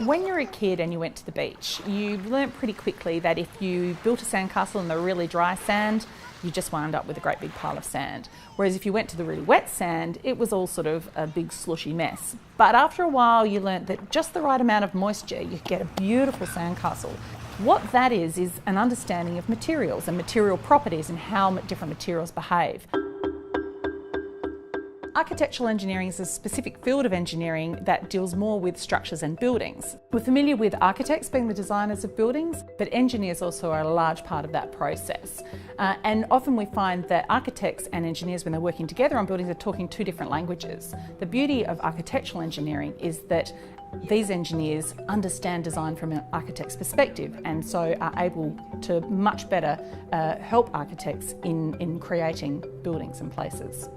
When you're a kid and you went to the beach, you learnt pretty quickly that if you built a sandcastle in the really dry sand, you just wound up with a great big pile of sand. Whereas if you went to the really wet sand, it was all sort of a big slushy mess. But after a while, you learnt that just the right amount of moisture, you get a beautiful sandcastle. What that is an understanding of materials and material properties and how different materials behave. Architectural engineering is a specific field of engineering that deals more with structures and buildings. We're familiar with architects being the designers of buildings, but engineers also are a large part of that process. And often we find that architects and engineers, when they're working together on buildings, are talking two different languages. The beauty of architectural engineering is that these engineers understand design from an architect's perspective and so are able to much better help architects in creating buildings and places.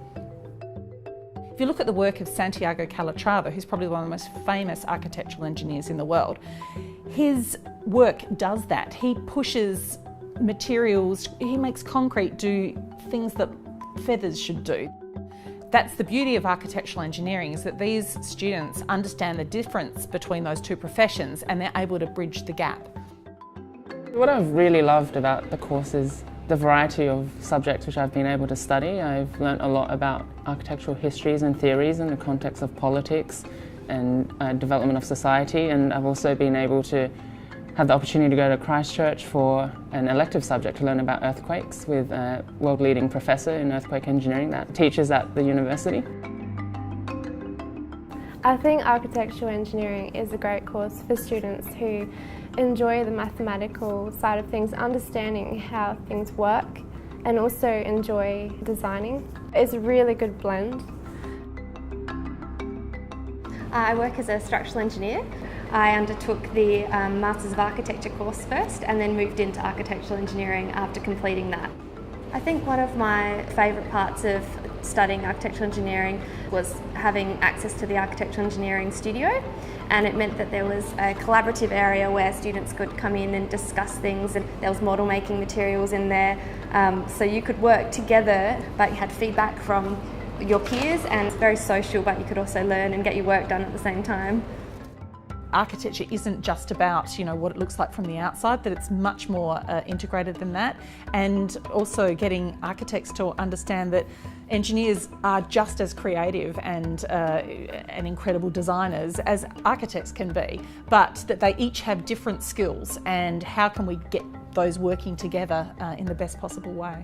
If you look at the work of Santiago Calatrava, who's probably one of the most famous architectural engineers in the world, his work does that. He pushes materials, he makes concrete do things that feathers should do. That's the beauty of architectural engineering, is that these students understand the difference between those two professions and they're able to bridge the gap. What I've really loved about the course is the variety of subjects which I've been able to study. I've learnt a lot about architectural histories and theories in the context of politics and development of society, and I've also been able to have the opportunity to go to Christchurch for an elective subject to learn about earthquakes with a world-leading professor in earthquake engineering that teaches at the university. I think architectural engineering is a great course for students who enjoy the mathematical side of things, understanding how things work, and also enjoy designing. It's a really good blend. I work as a structural engineer. I undertook the Masters of Architecture course first and then moved into architectural engineering after completing that. I think one of my favourite parts of studying architectural engineering was having access to the architectural engineering studio, and it meant that there was a collaborative area where students could come in and discuss things, and there was model making materials in there, so you could work together but you had feedback from your peers, and it's very social, but you could also learn and get your work done at the same time. Architecture isn't just about what it looks like from the outside, that it's much more integrated than that, and also getting architects to understand that engineers are just as creative and incredible designers as architects can be, but that they each have different skills, and how can we get those working together in the best possible way.